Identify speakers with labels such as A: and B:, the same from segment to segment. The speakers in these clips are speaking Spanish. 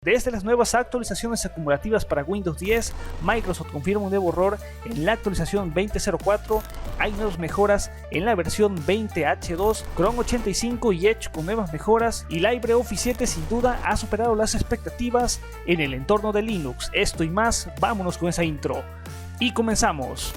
A: Desde las nuevas actualizaciones acumulativas para Windows 10, Microsoft confirma un nuevo error en la actualización 20.04, hay nuevas mejoras en la versión 20H2, Chrome 85 y Edge con nuevas mejoras, y LibreOffice 7 sin duda ha superado las expectativas en el entorno de Linux. Esto y más, vámonos con esa intro. Y comenzamos.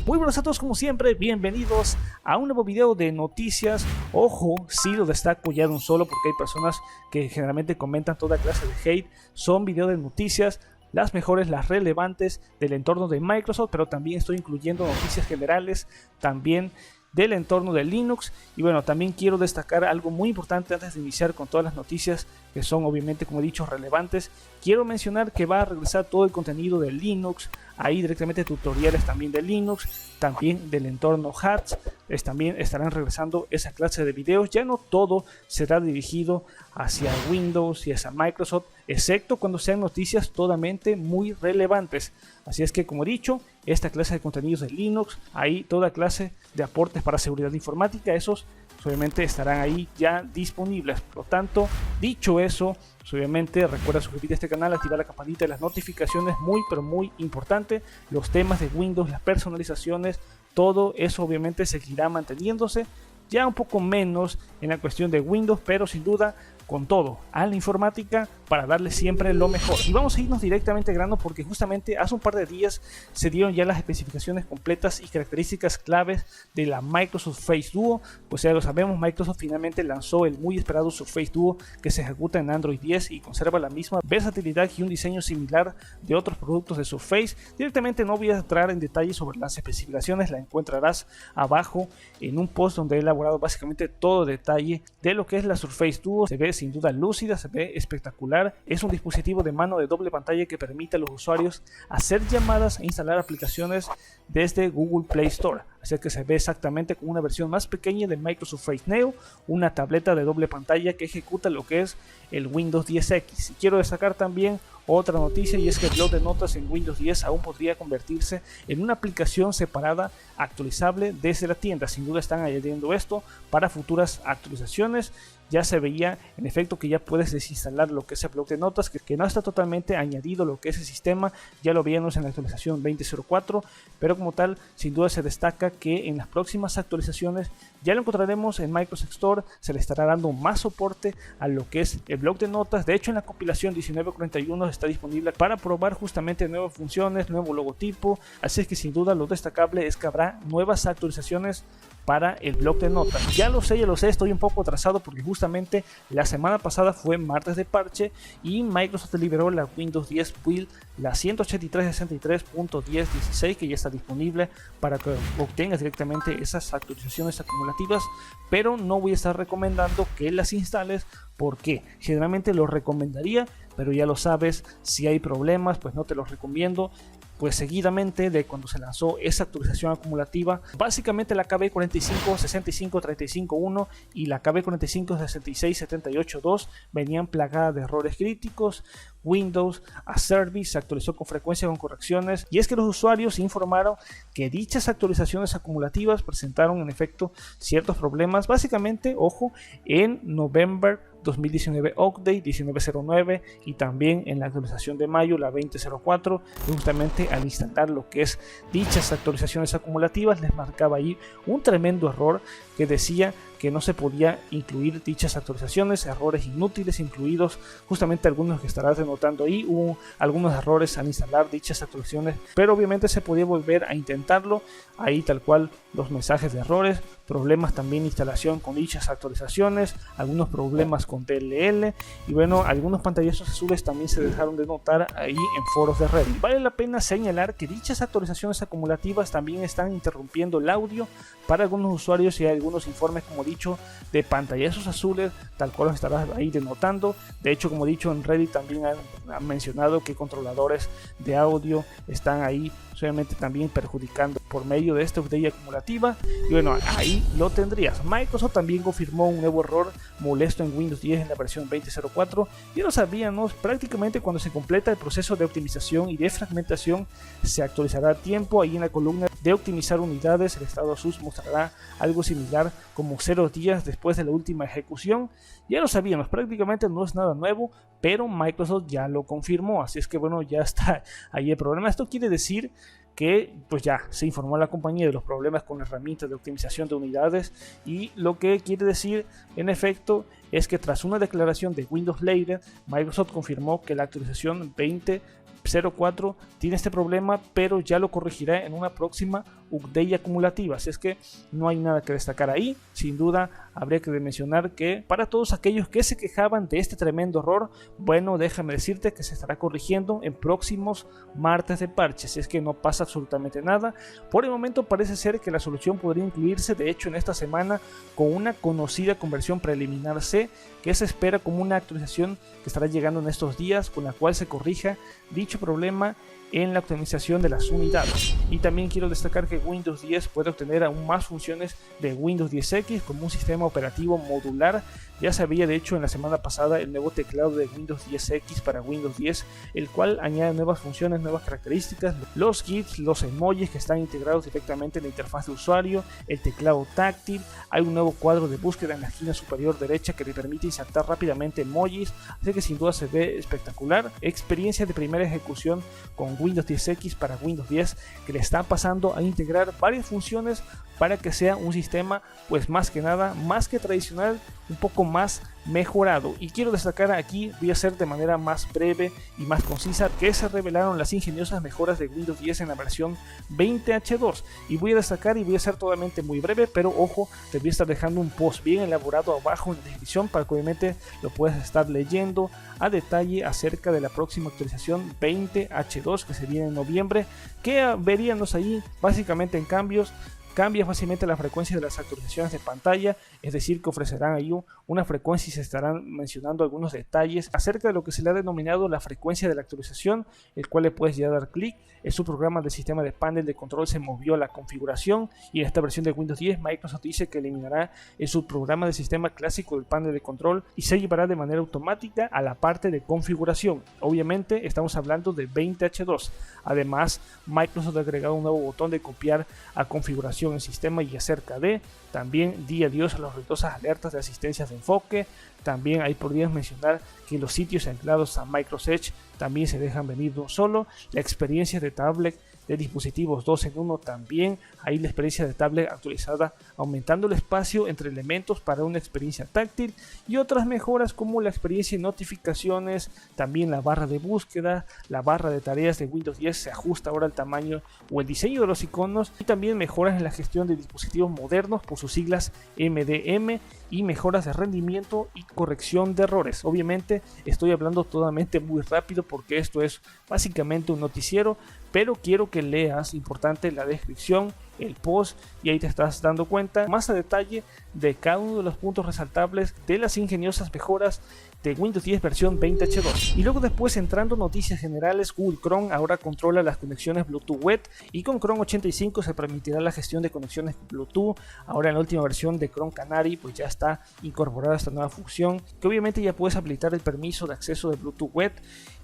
A: Muy buenos a todos como siempre, bienvenidos a un nuevo video de noticias. Ojo, sí lo destaco ya de un solo porque hay personas que generalmente comentan toda clase de hate. Son videos de noticias, las mejores, las relevantes del entorno de Microsoft, pero también estoy incluyendo noticias generales, también del entorno de Linux. Y bueno, también quiero destacar algo muy importante antes de iniciar con todas las noticias que son obviamente, como he dicho, relevantes. Quiero mencionar que va a regresar todo el contenido de Linux, ahí directamente tutoriales también de Linux, también del entorno HATS, también estarán regresando esa clase de videos. Ya no todo será dirigido hacia Windows y hacia Microsoft, excepto cuando sean noticias totalmente muy relevantes. Así es que, como he dicho, esta clase de contenidos de Linux, ahí toda clase de aportes para seguridad informática, esos obviamente estarán ahí ya disponibles. Por lo tanto, dicho eso, obviamente recuerda suscribirte a este canal, activar la campanita de las notificaciones, muy pero muy importante. Los temas de Windows, las personalizaciones, todo eso obviamente seguirá manteniéndose, ya un poco menos en la cuestión de Windows, pero sin duda con todo a la informática para darle siempre lo mejor. Y vamos a irnos directamente al grano porque justamente hace un par de días se dieron ya las especificaciones completas y características claves de la Microsoft Surface Duo. Pues ya lo sabemos, Microsoft finalmente lanzó el muy esperado Surface Duo que se ejecuta en Android 10 y conserva la misma versatilidad y un diseño similar de otros productos de Surface. Directamente no voy a entrar en detalles sobre las especificaciones, la encontrarás abajo en un post donde he elaborado básicamente todo detalle de lo que es la Surface Duo. Se ve sin duda lúcida, se ve espectacular. Es un dispositivo de mano de doble pantalla que permite a los usuarios hacer llamadas e instalar aplicaciones desde Google Play Store. Así que se ve exactamente como una versión más pequeña de Microsoft Surface Neo, una tableta de doble pantalla que ejecuta lo que es el Windows 10X. Y quiero destacar también otra noticia, y es que el bloc de notas en Windows 10 aún podría convertirse en una aplicación separada actualizable desde la tienda. Sin duda están añadiendo esto para futuras actualizaciones. Ya se veía en efecto que ya puedes desinstalar lo que es el bloc de notas, que no está totalmente añadido lo que es el sistema. Ya lo veíamos en la actualización 20.04, pero como tal sin duda se destaca que en las próximas actualizaciones ya lo encontraremos en Microsoft Store. Se le estará dando más soporte a lo que es el bloc de notas. De hecho, en la compilación 1941 está disponible para probar justamente nuevas funciones, nuevo logotipo. Así es que sin duda lo destacable es que habrá nuevas actualizaciones para el bloc de notas. Ya lo sé, estoy un poco atrasado porque justamente la semana pasada fue martes de parche y Microsoft liberó la Windows 10 Build, la 183.63.10.16, que ya está disponible para que obtengas directamente esas actualizaciones acumulativas, pero no voy a estar recomendando que las instales porque generalmente lo recomendaría, pero ya lo sabes, si hay problemas pues no te los recomiendo. Pues seguidamente de cuando se lanzó esa actualización acumulativa, básicamente la KB45 65.35.1 y la KB45 66.78.2 venían plagadas de errores críticos. Windows a Service se actualizó con frecuencia con correcciones, y es que los usuarios informaron que dichas actualizaciones acumulativas presentaron en efecto ciertos problemas, básicamente, ojo, en November 2019 Update 1909 y también en la actualización de mayo, la 2004. Justamente al instalar lo que es dichas actualizaciones acumulativas les marcaba ahí un tremendo error que decía que no se podía incluir dichas actualizaciones, errores inútiles incluidos, justamente algunos que estarás denotando ahí. Hubo algunos errores al instalar dichas actualizaciones, pero obviamente se podía volver a intentarlo, ahí tal cual los mensajes de errores, problemas también de instalación con dichas actualizaciones, algunos problemas con DLL y bueno, algunos pantallazos azules también se dejaron de notar ahí en foros de Reddit. Vale la pena señalar que dichas actualizaciones acumulativas también están interrumpiendo el audio para algunos usuarios y hay algunos informes, como dije, dicho, de pantallazos azules, tal cual los estarás ahí denotando. De hecho, como he dicho, en Reddit también han mencionado que controladores de audio están ahí obviamente también perjudicando por medio de esta update acumulativa. Y bueno, ahí lo tendrías. Microsoft también confirmó un nuevo error molesto en Windows 10 en la versión 20.04. Ya lo sabíamos, prácticamente cuando se completa el proceso de optimización y de fragmentación se actualizará a tiempo. Ahí en la columna de optimizar unidades el estado SUS mostrará algo similar como 0 días después de la última ejecución. Ya lo sabíamos, prácticamente no es nada nuevo, pero Microsoft ya lo confirmó, así es que bueno, ya está ahí el problema. Esto quiere decir que pues ya se informó a la compañía de los problemas con herramientas de optimización de unidades, y lo que quiere decir en efecto es que tras una declaración de Windows Later, Microsoft confirmó que la actualización 20.04 tiene este problema, pero ya lo corregirá en una próxima update acumulativa. Así es que no hay nada que destacar ahí. Sin duda habría que mencionar que para todos aquellos que se quejaban de este tremendo error, bueno, déjame decirte que se estará corrigiendo en próximos martes de parches. Así es que no pasa absolutamente nada. Por el momento parece ser que la solución podría incluirse de hecho en esta semana con una conocida conversión preliminar C, que se espera como una actualización que estará llegando en estos días, con la cual se corrija dicho problema en la optimización de las unidades. Y también quiero destacar que Windows 10 puede obtener aún más funciones de Windows 10X como un sistema operativo modular. Ya se había de hecho en la semana pasada el nuevo teclado de Windows 10X para Windows 10, el cual añade nuevas funciones, nuevas características, los GIFs, los emojis que están integrados directamente en la interfaz de usuario, el teclado táctil, hay un nuevo cuadro de búsqueda en la esquina superior derecha que le permite insertar rápidamente emojis, así que sin duda se ve espectacular. Experiencia de primera ejecución con Windows 10X para Windows 10, que le está pasando a integrar varias funciones para que sea un sistema pues más que nada, más que tradicional, un poco más mejorado. Y quiero destacar aquí, voy a hacer de manera más breve y más concisa, que se revelaron las ingeniosas mejoras de Windows 10 en la versión 20H2, y voy a destacar y voy a ser totalmente muy breve, pero ojo, te voy a estar dejando un post bien elaborado abajo en la descripción para que obviamente lo puedas estar leyendo a detalle acerca de la próxima actualización 20H2 que se viene en noviembre. Que veríamos ahí básicamente en cambios. Cambia fácilmente la frecuencia de las actualizaciones de pantalla, es decir que ofrecerán ahí una frecuencia y se estarán mencionando algunos detalles acerca de lo que se le ha denominado la frecuencia de la actualización, el cual le puedes ya dar clic. En su programa del sistema de panel de control se movió la configuración, y en esta versión de Windows 10 Microsoft dice que eliminará el subprograma del sistema clásico del panel de control y se llevará de manera automática a la parte de configuración. Obviamente estamos hablando de 20H2. Además, Microsoft ha agregado un nuevo botón de copiar a configuración en sistema y acerca de. También di adiós a las ruidosas alertas de asistencias de enfoque. También ahí podríamos mencionar que los sitios anclados a Microsoft Edge también se dejan venir de un solo. La experiencia de tablet de dispositivos 2 en 1 también, ahí la experiencia de tablet actualizada, aumentando el espacio entre elementos para una experiencia táctil, y otras mejoras como la experiencia de notificaciones, también la barra de búsqueda, la barra de tareas de Windows 10 se ajusta ahora al tamaño o el diseño de los iconos, y también mejoras en la gestión de dispositivos modernos por sus siglas MDM, y mejoras de rendimiento y corrección de errores. Obviamente estoy hablando totalmente muy rápido porque esto es básicamente un noticiero, pero quiero que leas, importante, la descripción, el post, y ahí te estás dando cuenta más a detalle de cada uno de los puntos resaltables de las ingeniosas mejoras de Windows 10 versión 20H2. Y luego después, entrando noticias generales, Google Chrome ahora controla las conexiones Bluetooth web, y con Chrome 85 se permitirá la gestión de conexiones Bluetooth. Ahora en la última versión de Chrome Canary pues ya está incorporada esta nueva función, que obviamente ya puedes habilitar el permiso de acceso de Bluetooth web,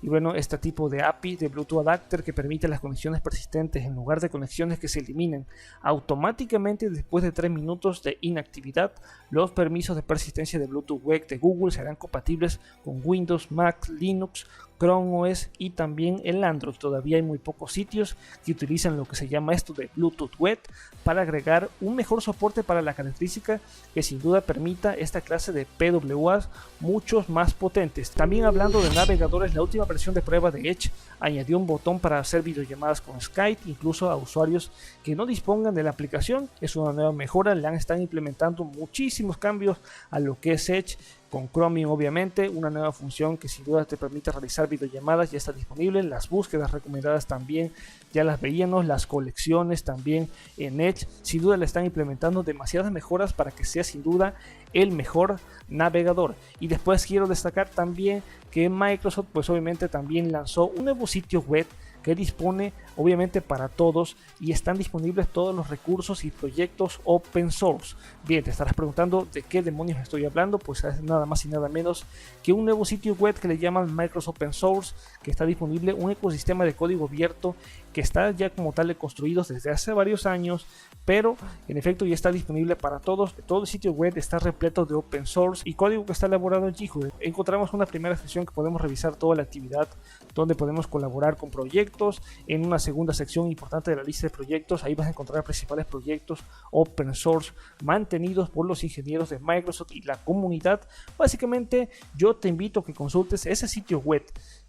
A: y bueno, este tipo de API de Bluetooth Adapter que permite las conexiones persistentes en lugar de conexiones que se eliminen automáticamente después de 3 minutos de inactividad. Los permisos de persistencia de Bluetooth web de Google serán compatibles con Windows, Mac, Linux, Chrome OS y también el Android. Todavía hay muy pocos sitios que utilizan lo que se llama esto de Bluetooth web para agregar un mejor soporte para la característica que sin duda permita esta clase de PWAs muchos más potentes. También hablando de navegadores, la última versión de prueba de Edge añadió un botón para hacer videollamadas con Skype, incluso a usuarios que no dispongan de la aplicación. Es una nueva mejora, le están implementando muchísimos cambios a lo que es Edge, con Chromium obviamente, una nueva función que sin duda te permite realizar videollamadas, ya está disponible. Las búsquedas recomendadas también ya las veíamos, las colecciones también en Edge, sin duda le están implementando demasiadas mejoras para que sea sin duda el mejor navegador. Y después quiero destacar también que Microsoft pues obviamente también lanzó un nuevo sitio web que dispone obviamente para todos y están disponibles todos los recursos y proyectos open source. Bien, te estarás preguntando de qué demonios estoy hablando, pues es nada más y nada menos que un nuevo sitio web que le llaman Microsoft Open Source, que está disponible un ecosistema de código abierto que está ya como tal construido desde hace varios años, pero en efecto ya está disponible para todos. Todo el sitio web está repleto de open source y código que está elaborado en GitHub. Encontramos una primera sección que podemos revisar toda la actividad, donde podemos colaborar con proyectos. En una segunda sección importante de la lista de proyectos, ahí vas a encontrar principales proyectos open source mantenidos por los ingenieros de Microsoft y la comunidad. Básicamente yo te invito a que consultes ese sitio web,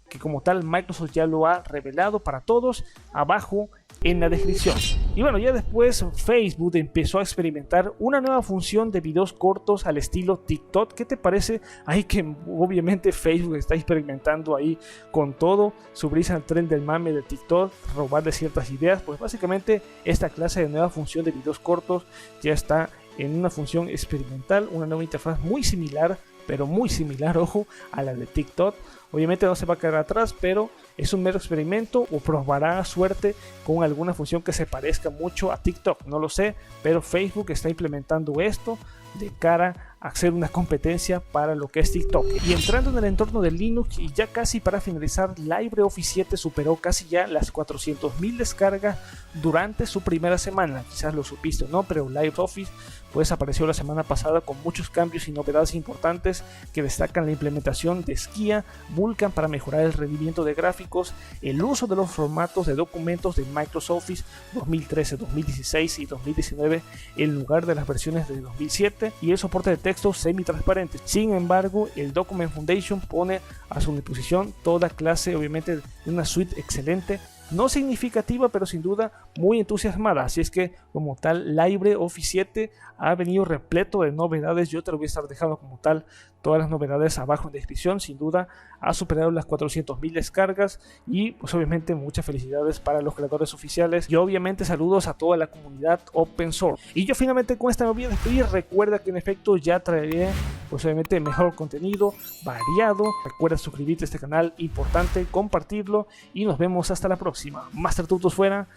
A: que como tal Microsoft ya lo ha revelado para todos, abajo en la descripción. Y bueno, ya después Facebook empezó a experimentar una nueva función de videos cortos al estilo TikTok. ¿Qué te parece? Ahí que obviamente Facebook está experimentando ahí con todo, subirse al tren del mame de TikTok, robarle ciertas ideas. Pues básicamente esta clase de nueva función de videos cortos ya está en una función experimental, una nueva interfaz muy similar, pero muy similar, ojo, a la de TikTok. Obviamente no se va a quedar atrás, pero es un mero experimento o probará suerte con alguna función que se parezca mucho a TikTok, no lo sé, pero Facebook está implementando esto de cara a hacer una competencia para lo que es TikTok. Y entrando en el entorno de Linux y ya casi para finalizar, LibreOffice 7 superó casi ya las 400.000 descargas durante su primera semana. Quizás lo supiste o no, pero LibreOffice pues apareció la semana pasada con muchos cambios y novedades importantes que destacan la implementación de Skia, Vulkan para mejorar el rendimiento de gráficos, el uso de los formatos de documentos de Microsoft Office 2013, 2016 y 2019 en lugar de las versiones de 2007 y el soporte de texto semi-transparente. Sin embargo, el Document Foundation pone a su disposición toda clase, obviamente, de una suite excelente, no significativa, pero sin duda muy entusiasmada. Así es que como tal, LibreOffice 7 ha venido repleto de novedades. Yo te lo voy a estar dejando como tal todas las novedades abajo en descripción. Sin duda ha superado las 400.000 descargas y pues obviamente muchas felicidades para los creadores oficiales y obviamente saludos a toda la comunidad open source. Y yo finalmente con esta me voy a despedir. Recuerda que en efecto ya traeré pues obviamente mejor contenido variado. Recuerda suscribirte a este canal, importante, compartirlo y nos vemos hasta la próxima. Master Tutos fuera,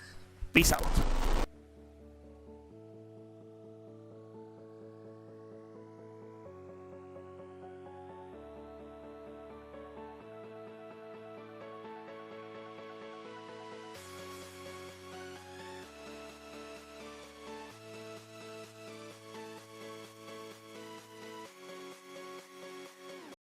A: peace out.